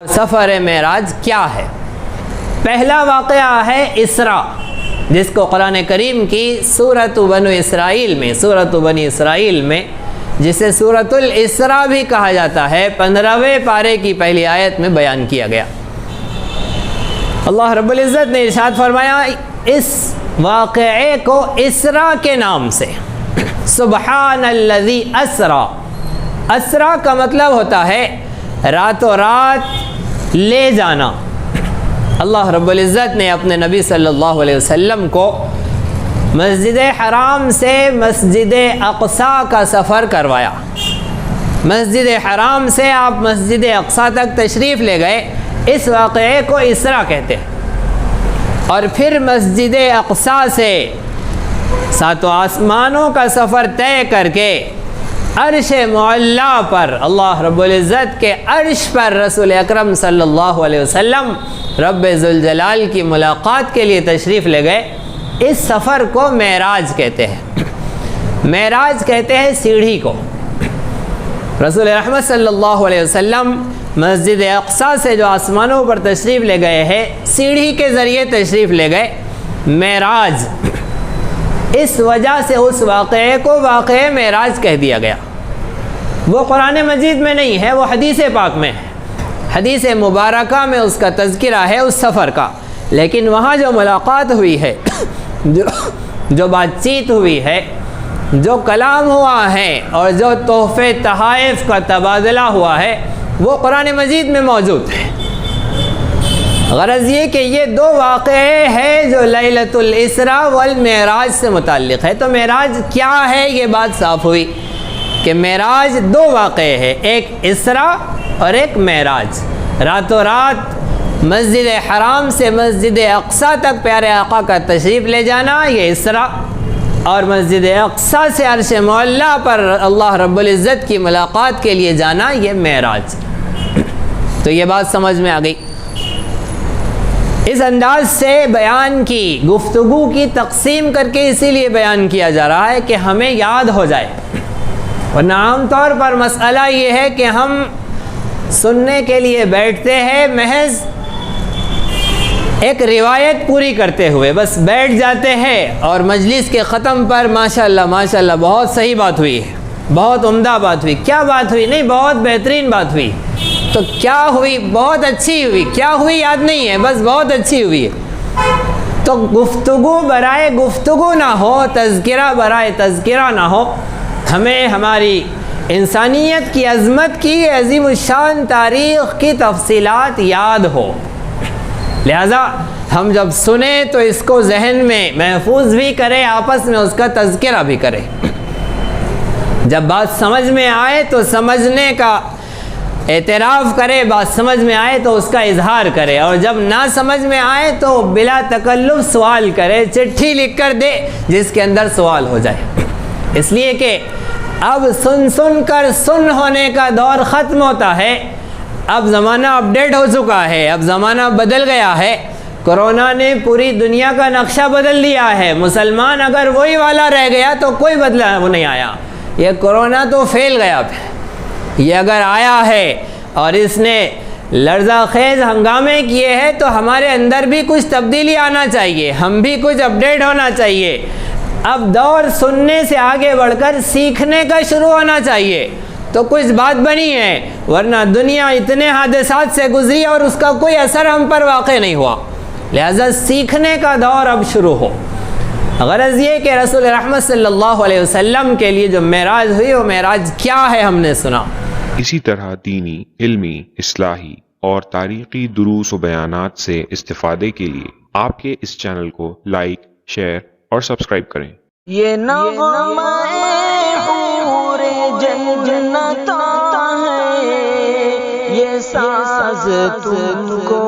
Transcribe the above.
سفر معراج کیا ہے؟ پہلا واقعہ ہے اسراء، جس کو قرآن کریم کی سورۃ بنی اسرائیل میں جسے سورۃ الاسراء بھی کہا جاتا ہے 15ویں پارے کی پہلی آیت میں بیان کیا گیا۔ اللہ رب العزت نے ارشاد فرمایا اس واقعے کو اسراء کے نام سے، سبحان الذی اسرا۔ اسرا کا مطلب ہوتا ہے راتوں رات لے جانا۔ اللہ رب العزت نے اپنے نبی صلی اللہ علیہ وسلم کو مسجد حرام سے مسجد اقصیٰ کا سفر کروایا۔ مسجد حرام سے آپ مسجد اقصیٰ تک تشریف لے گئے، اس واقعے کو اسراء کہتے ہیں۔ اور پھر مسجد اقصیٰ سے ساتوں آسمانوں کا سفر طے کر کے عرش معلیٰ پر، اللہ رب العزت کے عرش پر رسول اکرم صلی اللہ علیہ وسلم رب ذوالجلال کی ملاقات کے لیے تشریف لے گئے۔ اس سفر کو معراج کہتے ہیں۔ معراج کہتے ہیں سیڑھی کو۔ رسول رحمت صلی اللہ علیہ وسلم مسجد اقصیٰ سے جو آسمانوں پر تشریف لے گئے ہیں، سیڑھی کے ذریعے تشریف لے گئے۔ معراج، اس وجہ سے اس واقعے کو واقعہ معراج کہہ دیا گیا۔ وہ قرآن مجید میں نہیں ہے، وہ حدیث پاک میں ہے۔ حدیث مبارکہ میں اس کا تذکرہ ہے اس سفر کا، لیکن وہاں جو ملاقات ہوئی ہے، جو بات چیت ہوئی ہے، جو کلام ہوا ہے اور جو تحفے تحائف کا تبادلہ ہوا ہے، وہ قرآن مجید میں موجود ہے۔ غرض یہ کہ یہ دو واقعے ہیں جو لیلۃ الاسراء والمعراج سے متعلق ہے۔ تو معراج کیا ہے، یہ بات صاف ہوئی کہ معراج دو واقعے ہیں، ایک اسراء اور ایک معراج۔ راتوں رات مسجد حرام سے مسجد اقصیٰ تک پیارے آقا کا تشریف لے جانا، یہ اسراء، اور مسجد اقصیٰ سے عرش معلیٰ پر اللہ رب العزت کی ملاقات کے لیے جانا، یہ معراج۔ تو یہ بات سمجھ میں آ گئی۔ اس انداز سے بیان کی، گفتگو کی تقسیم کر کے اسی لیے بیان کیا جا رہا ہے کہ ہمیں یاد ہو جائے، ورنہ عام طور پر مسئلہ یہ ہے کہ ہم سننے کے لیے بیٹھتے ہیں، محض ایک روایت پوری کرتے ہوئے بس بیٹھ جاتے ہیں، اور مجلس کے ختم پر ماشاءاللہ ماشاءاللہ بہت صحیح بات ہوئی ہے، بہت عمدہ بات ہوئی۔ کیا بات ہوئی؟ نہیں، بہت بہترین بات ہوئی۔ تو کیا ہوئی؟ بہت اچھی ہوئی۔ کیا ہوئی یاد نہیں ہے، بس بہت اچھی ہوئی ہے۔ تو گفتگو برائے گفتگو نہ ہو، تذکرہ برائے تذکرہ نہ ہو، ہمیں ہماری انسانیت کی عظمت کی، عظیم الشان تاریخ کی تفصیلات یاد ہو۔ لہذا ہم جب سنیں تو اس کو ذہن میں محفوظ بھی کریں، آپس میں اس کا تذکرہ بھی کریں۔ جب بات سمجھ میں آئے تو سمجھنے کا اعتراف کرے، بات سمجھ میں آئے تو اس کا اظہار کرے، اور جب نہ سمجھ میں آئے تو بلا تکلف سوال کرے، چٹھی لکھ کر دے جس کے اندر سوال ہو جائے۔ اس لیے کہ اب سن کر سن ہونے کا دور ختم ہوتا ہے۔ اب زمانہ اپڈیٹ ہو چکا ہے، اب زمانہ بدل گیا ہے۔ کورونا نے پوری دنیا کا نقشہ بدل دیا ہے۔ مسلمان اگر وہی والا رہ گیا تو کوئی بدلاؤ نہیں آیا۔ یہ کورونا تو پھیل گیا۔ یہ اگر آیا ہے اور اس نے لرزہ خیز ہنگامے کیے ہیں تو ہمارے اندر بھی کچھ تبدیلی آنا چاہیے، ہم بھی کچھ اپڈیٹ ہونا چاہیے۔ اب دور سننے سے آگے بڑھ کر سیکھنے کا شروع ہونا چاہیے، تو کچھ بات بنی ہے، ورنہ دنیا اتنے حادثات سے گزری اور اس کا کوئی اثر ہم پر واقع نہیں ہوا۔ لہذا سیکھنے کا دور اب شروع ہو۔ غرض یہ کہ رسول رحمت صلی اللہ علیہ وسلم کے لیے جو معراج ہوئی، وہ معراج کیا ہے ہم نے سنا۔ اسی طرح دینی، علمی، اصلاحی اور تاریخی دروس و بیانات سے استفادے کے لیے آپ کے اس چینل کو لائک، شیئر اور سبسکرائب کریں۔ یہ نغمہ حور جنت ہے، یہ ساز تم کو